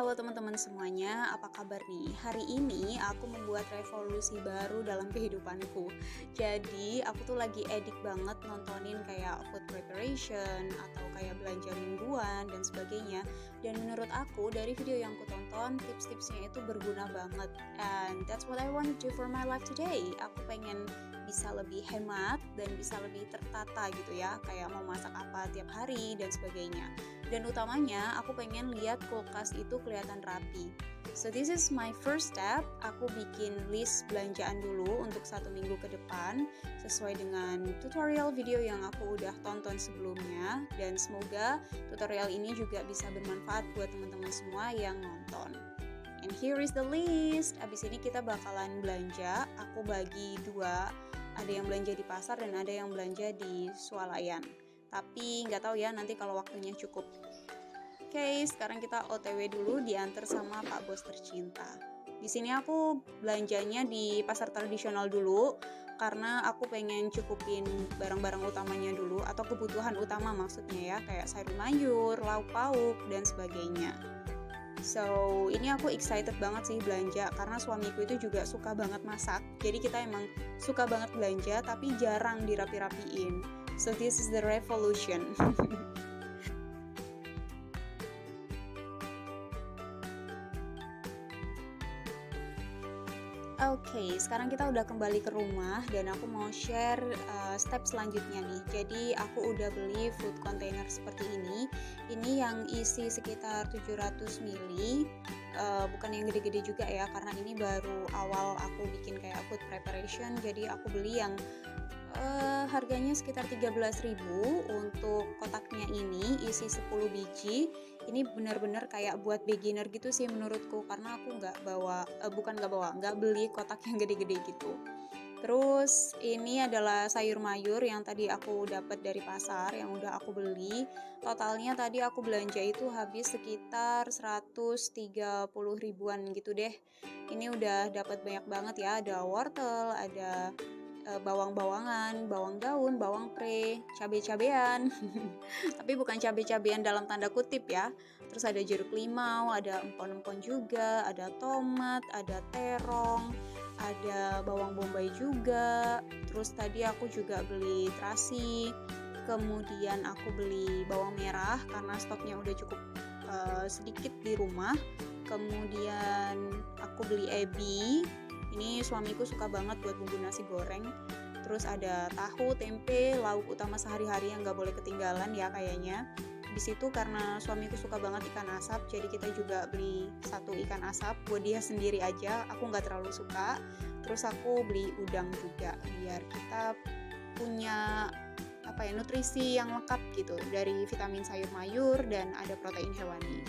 Halo teman-teman semuanya, apa kabar nih? Hari ini aku membuat revolusi baru dalam kehidupanku. Jadi, aku tuh lagi edik banget nontonin kayak food preparation atau kayak belanja mingguan dan sebagainya. Dan menurut aku dari video yang aku tonton, tips-tipsnya itu berguna banget. And that's what I want to do for my life today. Aku pengen bisa lebih hemat dan bisa lebih tertata gitu ya, kayak mau masak apa tiap hari dan sebagainya. Dan utamanya aku pengen lihat kulkas itu kelihatan rapi. So this is my first step. Aku bikin list belanjaan dulu untuk 1 minggu ke depan sesuai dengan tutorial video yang aku udah tonton sebelumnya, dan semoga tutorial ini juga bisa bermanfaat buat teman-teman semua yang nonton. And here is the list. Abis ini kita bakalan belanja. Aku bagi dua, ada yang belanja di pasar dan ada yang belanja di swalayan. Tapi nggak tahu ya nanti kalau waktunya cukup. Oke, sekarang kita OTW dulu diantar sama Pak Bos tercinta. Di sini aku belanjanya di pasar tradisional dulu karena aku pengen cukupin barang-barang utamanya dulu, atau kebutuhan utama maksudnya ya, kayak sayur mayur, lauk pauk dan sebagainya. So, ini aku excited banget sih belanja karena suamiku itu juga suka banget masak. Jadi kita emang suka banget belanja tapi jarang dirapi-rapiin. So this is the revolution. Oke, sekarang kita udah kembali ke rumah dan aku mau share step selanjutnya nih. Jadi aku udah beli food container seperti ini. Ini yang isi sekitar 700 ml. Bukan yang gede-gede juga ya, karena ini baru awal aku bikin kayak food preparation. Jadi aku beli yang harganya sekitar 13.000 untuk kotaknya, ini isi 10 biji. Ini benar-benar kayak buat beginner gitu sih menurutku, karena aku nggak beli kotak yang gede-gede gitu. Terus ini adalah sayur mayur yang tadi aku dapat dari pasar yang udah aku beli. Totalnya tadi aku belanja itu habis sekitar 130 ribuan gitu deh. Ini udah dapat banyak banget ya, ada wortel, ada bawang-bawangan, bawang daun, bawang pre, cabai-cabean. Tapi bukan cabai-cabean dalam tanda kutip ya. Terus ada jeruk limau, ada empon-empon juga, ada tomat, ada terong, ada bawang bombay juga. Terus tadi aku juga beli terasi. Kemudian aku beli bawang merah karena stoknya udah cukup sedikit di rumah. Kemudian aku beli ebi. Ini suamiku suka banget buat bumbu nasi goreng. Terus ada tahu, tempe, lauk utama sehari-hari yang gak boleh ketinggalan ya kayaknya. Di situ karena suamiku suka banget ikan asap, jadi kita juga beli 1 ikan asap buat dia sendiri aja. Aku gak terlalu suka. Terus aku beli udang juga biar kita punya nutrisi yang lengkap gitu, dari vitamin sayur mayur dan ada protein hewani.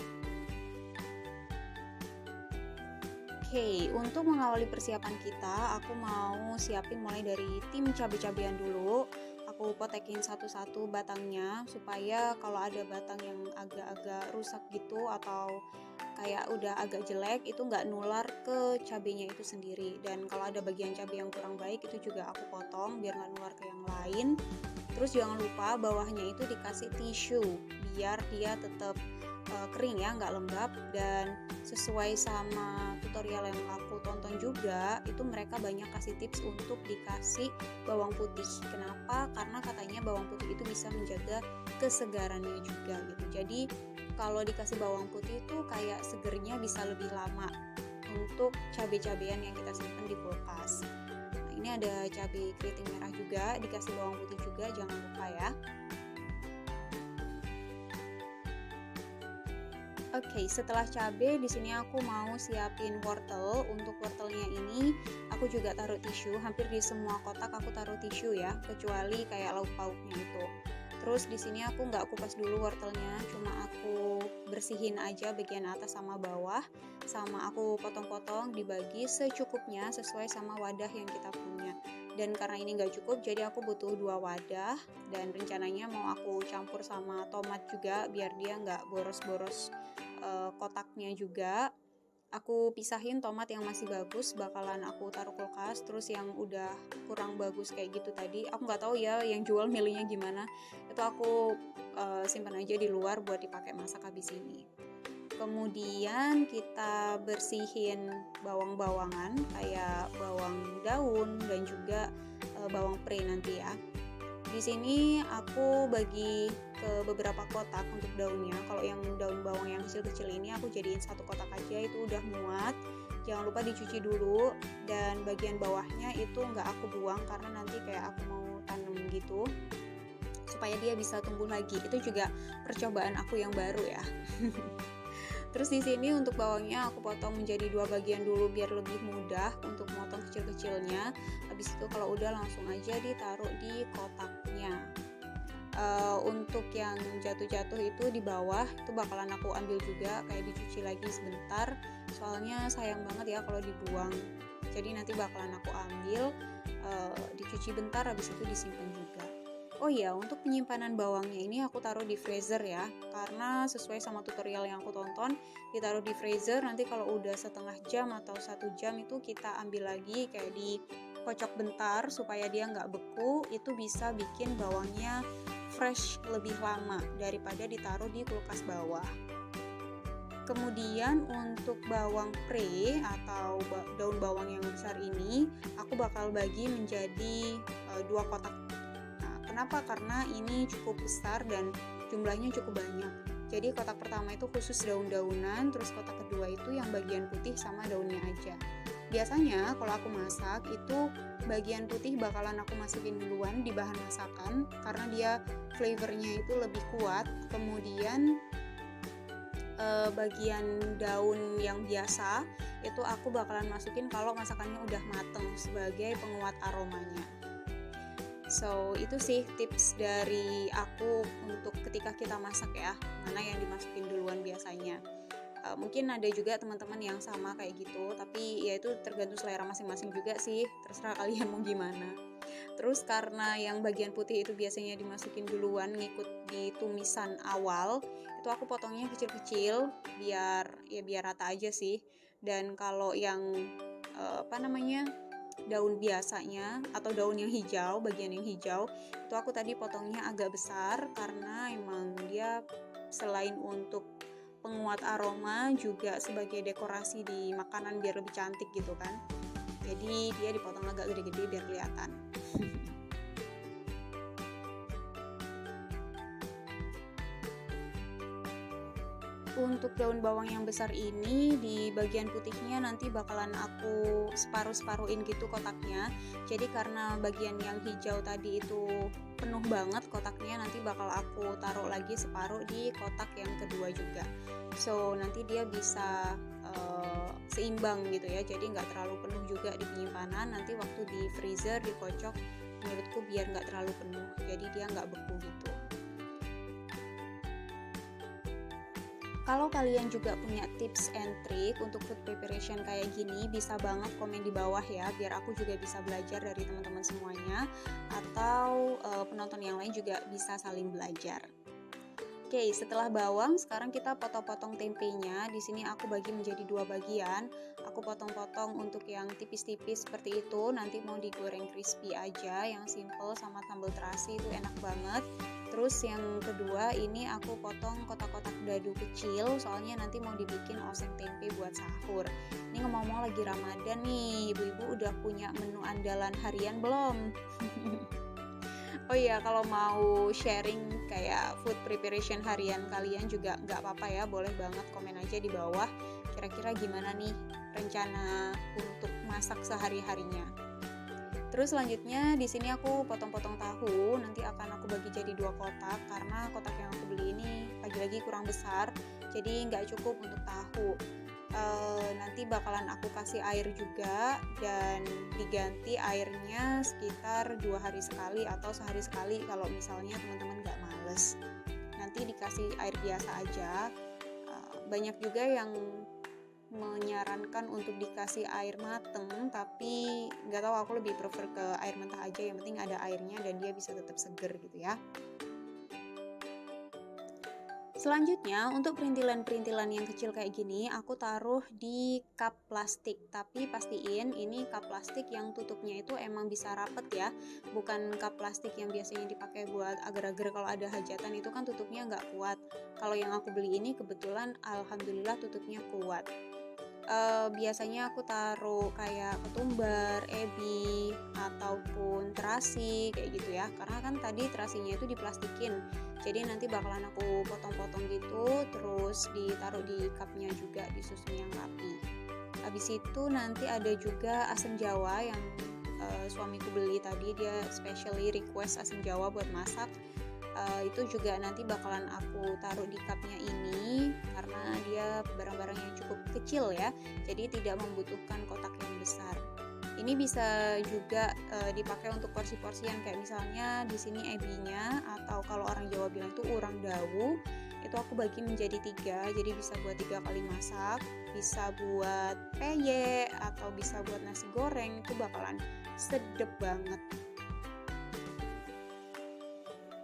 Oke, untuk mengawali persiapan kita, aku mau siapin mulai dari tim cabai-cabean dulu. Aku potekin satu-satu batangnya supaya kalau ada batang yang agak-agak rusak gitu atau kayak udah agak jelek itu nggak nular ke cabenya itu sendiri. Dan kalau ada bagian cabai yang kurang baik itu juga aku potong biar nggak nular ke yang lain. Terus jangan lupa bawahnya itu dikasih tisu biar dia tetap kering ya, nggak lembab. Dan sesuai sama tutorial yang aku tonton juga, itu mereka banyak kasih tips untuk dikasih bawang putih. Kenapa? Karena katanya bawang putih itu bisa menjaga kesegarannya juga gitu. Jadi kalau dikasih bawang putih itu kayak segernya bisa lebih lama untuk cabai-cabean yang kita simpan di kulkas. Nah, ini ada cabai keriting merah juga, dikasih bawang putih juga, jangan lupa ya. Oke, setelah cabai di sini aku mau siapin wortel. Untuk wortelnya ini aku juga taruh tisu. Hampir di semua kotak aku taruh tisu ya, kecuali kayak lauk pauknya itu. Terus di sini aku nggak kupas dulu wortelnya, cuma aku bersihin aja bagian atas sama bawah, sama aku potong-potong dibagi secukupnya sesuai sama wadah yang kita punya. Dan karena ini nggak cukup, jadi aku butuh 2 wadah, dan rencananya mau aku campur sama tomat juga biar dia nggak boros-boros kotaknya juga. Aku pisahin tomat yang masih bagus bakalan aku taruh kulkas, terus yang udah kurang bagus kayak gitu tadi aku nggak tahu ya yang jual milihnya gimana, itu aku simpan aja di luar buat dipakai masak habis ini. Kemudian kita bersihin bawang-bawangan kayak bawang daun dan juga bawang pre nanti ya. Di sini aku bagi ke beberapa kotak untuk daunnya. Kalau yang daun bawang yang kecil-kecil ini aku jadiin satu kotak aja, itu udah muat. Jangan lupa dicuci dulu, dan bagian bawahnya itu nggak aku buang karena nanti kayak aku mau tanam gitu supaya dia bisa tumbuh lagi. Itu juga percobaan aku yang baru ya. Terus di sini untuk bawangnya aku potong menjadi 2 bagian dulu biar lebih mudah untuk motong kecil-kecilnya. Habis itu kalau udah langsung aja ditaruh di kotaknya. Untuk yang jatuh-jatuh itu di bawah itu bakalan aku ambil juga, kayak dicuci lagi sebentar. Soalnya sayang banget ya kalau dibuang. Jadi nanti bakalan aku ambil, dicuci bentar, habis itu disimpan juga. Oh iya, untuk penyimpanan bawangnya ini aku taruh di freezer ya, karena sesuai sama tutorial yang aku tonton, ditaruh di freezer, nanti kalau udah setengah jam atau 1 jam itu kita ambil lagi, kayak dikocok bentar supaya dia nggak beku. Itu bisa bikin bawangnya fresh lebih lama daripada ditaruh di kulkas bawah. Kemudian untuk bawang pre atau daun bawang yang besar ini aku bakal bagi menjadi 2 kotak. Kenapa? Karena ini cukup besar dan jumlahnya cukup banyak. Jadi kotak pertama itu khusus daun-daunan, terus kotak kedua itu yang bagian putih sama daunnya aja. Biasanya kalau aku masak itu bagian putih bakalan aku masukin duluan di bahan masakan karena dia flavornya itu lebih kuat. Kemudian bagian daun yang biasa itu aku bakalan masukin kalau masakannya udah mateng sebagai penguat aromanya. So itu sih tips dari aku untuk ketika kita masak ya, mana yang dimasukin duluan biasanya. Mungkin ada juga teman-teman yang sama kayak gitu, tapi ya itu tergantung selera masing-masing juga sih, terserah kalian mau gimana. Terus karena yang bagian putih itu biasanya dimasukin duluan ngikut di tumisan awal, itu aku potongnya kecil-kecil biar rata aja sih. Dan kalau yang daun biasanya atau daun yang hijau, bagian yang hijau itu aku tadi potongnya agak besar karena emang dia selain untuk penguat aroma juga sebagai dekorasi di makanan biar lebih cantik gitu kan. Jadi dia dipotong agak gede-gede biar kelihatan. Untuk daun bawang yang besar ini di bagian putihnya nanti bakalan aku separuh-separuhin gitu kotaknya. Jadi karena bagian yang hijau tadi itu penuh banget kotaknya, nanti bakal aku taruh lagi separuh di kotak yang kedua juga. So nanti dia bisa seimbang gitu ya, jadi nggak terlalu penuh juga di penyimpanan. Nanti waktu di freezer dikocok menurutku biar nggak terlalu penuh, jadi dia nggak beku gitu. Kalau kalian juga punya tips and trick untuk food preparation kayak gini, bisa banget komen di bawah ya, biar aku juga bisa belajar dari teman-teman semuanya, atau penonton yang lain juga bisa saling belajar. Oke, setelah bawang, sekarang kita potong-potong tempenya. Di sini aku bagi menjadi 2 bagian. Aku potong-potong untuk yang tipis-tipis seperti itu. Nanti mau digoreng crispy aja, yang simple sama sambal terasi itu enak banget. Terus yang kedua ini aku potong kotak-kotak dadu kecil, soalnya nanti mau dibikin oseng tempe buat sahur. Ini ngomong-ngomong lagi Ramadan nih, ibu-ibu udah punya menu andalan harian belum? Oh iya, kalau mau sharing kayak food preparation harian kalian juga nggak apa-apa ya, boleh banget komen aja di bawah. Kira-kira gimana nih rencana untuk masak sehari-harinya? Terus selanjutnya di sini aku potong-potong tahu, nanti akan aku bagi jadi 2 kotak karena kotak yang aku beli ini lagi-lagi kurang besar, jadi nggak cukup untuk tahu. Nanti bakalan aku kasih air juga dan diganti airnya sekitar 2 hari sekali atau sehari sekali kalau misalnya teman-teman nggak males. Nanti dikasih air biasa aja. Banyak juga yang menyarankan untuk dikasih air mateng, tapi nggak tahu, aku lebih prefer ke air mentah aja, yang penting ada airnya dan dia bisa tetap seger gitu ya. Selanjutnya, untuk perintilan-perintilan yang kecil kayak gini, aku taruh di cup plastik. Tapi pastiin ini cup plastik yang tutupnya itu emang bisa rapet ya. Bukan cup plastik yang biasanya dipakai buat agar-agar kalau ada hajatan, itu kan tutupnya nggak kuat. Kalau yang aku beli ini kebetulan alhamdulillah tutupnya kuat. Biasanya aku taruh kayak ketumbar, ebi, ataupun terasi kayak gitu ya. Karena kan tadi terasinya itu diplastikin. Jadi nanti bakalan aku potong-potong gitu, terus ditaruh di cupnya juga, disusun yang rapi. Habis itu nanti ada juga asam jawa yang suamiku beli tadi, dia specially request asam jawa buat masak. Itu juga nanti bakalan aku taruh di cupnya ini karena dia barang-barangnya cukup kecil ya, jadi tidak membutuhkan kotak yang besar. Ini bisa juga dipakai untuk porsi-porsian, kayak misalnya di sini ebinya, atau kalau orang Jawa bilang itu urang dawu, itu aku bagi menjadi 3, jadi bisa buat 3 kali masak, bisa buat peye, atau bisa buat nasi goreng, itu bakalan sedep banget.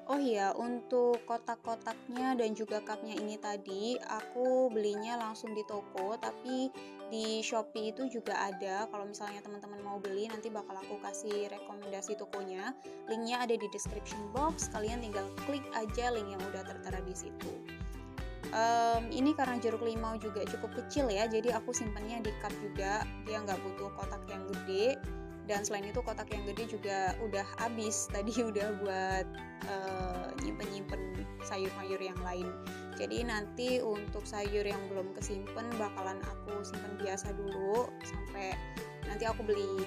Oh iya, untuk kotak-kotaknya dan juga cupnya ini tadi, aku belinya langsung di toko, tapi di Shopee itu juga ada. Kalau misalnya teman-teman mau beli, nanti bakal aku kasih rekomendasi tokonya. Linknya ada di description box, kalian tinggal klik aja link yang udah tertera di situ. Ini karena jeruk limau juga cukup kecil ya, jadi aku simpennya di cup juga, dia nggak butuh kotak yang gede. Dan selain itu kotak yang gede juga udah habis tadi, udah buat nyimpen-nyimpen sayur-sayur yang lain. Jadi nanti untuk sayur yang belum kesimpen bakalan aku simpen biasa dulu sampai nanti aku beli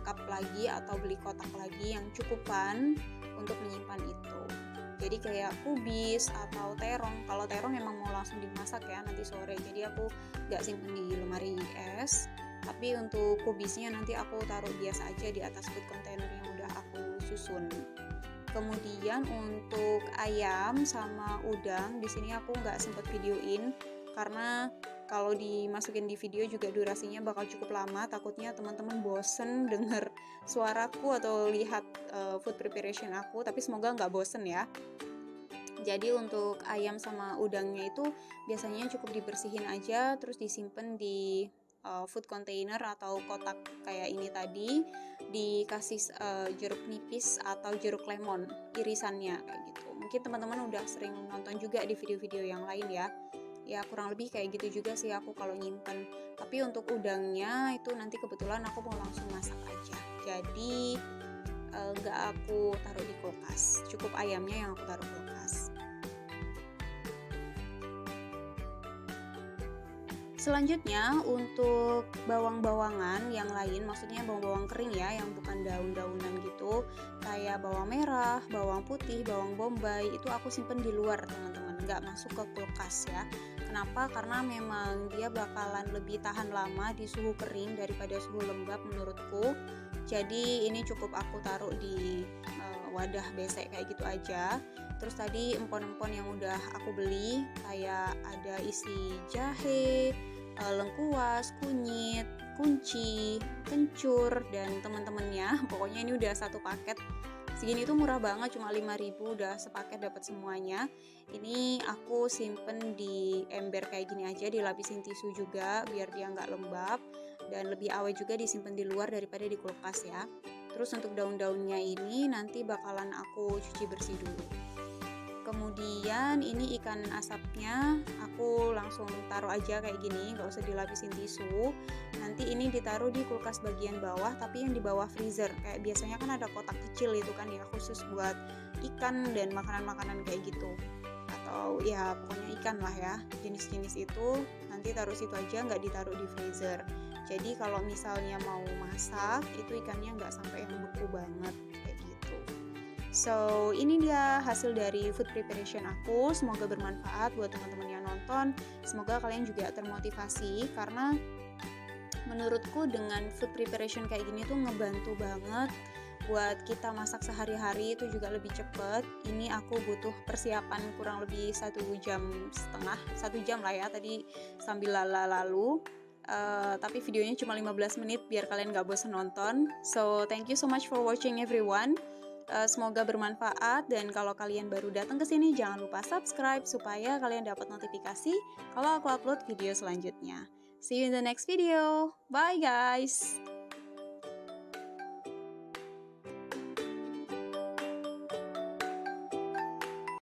cup lagi atau beli kotak lagi yang cukupan untuk menyimpan itu. Jadi kayak kubis atau terong. Kalau terong emang mau langsung dimasak ya nanti sore, jadi aku gak simpen di lemari es. Tapi untuk kubisnya nanti aku taruh biasa aja di atas food container yang udah aku susun. Kemudian untuk ayam sama udang, di sini aku nggak sempet videoin karena kalau dimasukin di video juga durasinya bakal cukup lama. Takutnya teman-teman bosen denger suaraku atau lihat food preparation aku, tapi semoga nggak bosen ya. Jadi untuk ayam sama udangnya itu biasanya cukup dibersihin aja, terus disimpan di food container atau kotak kayak ini tadi, dikasih jeruk nipis atau jeruk lemon irisannya kayak gitu. Mungkin teman-teman udah sering nonton juga di video-video yang lain ya. Ya kurang lebih kayak gitu juga sih aku kalau nyimpen. Tapi untuk udangnya itu nanti kebetulan aku mau langsung masak aja. Jadi nggak aku taruh di kulkas. Cukup ayamnya yang aku taruh kulkas. Selanjutnya untuk bawang-bawangan yang lain, maksudnya bawang-bawang kering ya, yang bukan daun-daunan gitu, kayak bawang merah, bawang putih, bawang bombay, itu aku simpen di luar teman-teman, nggak masuk ke kulkas ya. Kenapa? Karena memang dia bakalan lebih tahan lama di suhu kering daripada suhu lembab menurutku. Jadi ini cukup aku taruh di wadah besek kayak gitu aja. Terus tadi empon-empon yang udah aku beli kayak ada isi jahe, lengkuas, kunyit, kunci, kencur, dan teman-temannya. Pokoknya ini udah satu paket. Segini tuh murah banget, cuma 5.000 udah sepaket dapat semuanya. Ini aku simpen di ember kayak gini aja, dilapisin tisu juga biar dia nggak lembab, dan lebih awet juga disimpan di luar daripada di kulkas ya. Terus untuk daun-daunnya ini nanti bakalan aku cuci bersih dulu. Kemudian ini ikan asapnya aku langsung taruh aja kayak gini, nggak usah dilapisin tisu. Nanti ini ditaruh di kulkas bagian bawah, tapi yang di bawah freezer. Kayak biasanya kan ada kotak kecil itu kan ya, khusus buat ikan dan makanan-makanan kayak gitu. Atau ya pokoknya ikan lah ya, jenis-jenis itu nanti taruh situ aja, nggak ditaruh di freezer. Jadi kalau misalnya mau masak, itu ikannya nggak sampai yang beku banget kayak gitu. So, ini dia hasil dari food preparation aku. Semoga bermanfaat buat teman-teman yang nonton. Semoga kalian juga termotivasi karena menurutku dengan food preparation kayak gini tuh ngebantu banget buat kita masak sehari-hari itu juga lebih cepet. Ini aku butuh persiapan kurang lebih 1,5 jam, 1 jam lah ya tadi sambil lalu. Tapi videonya cuma 15 menit biar kalian gak bosan nonton. So, thank you so much for watching everyone. Semoga bermanfaat, dan kalau kalian baru datang ke sini jangan lupa subscribe supaya kalian dapat notifikasi kalau aku upload video selanjutnya. See you in the next video. Bye guys.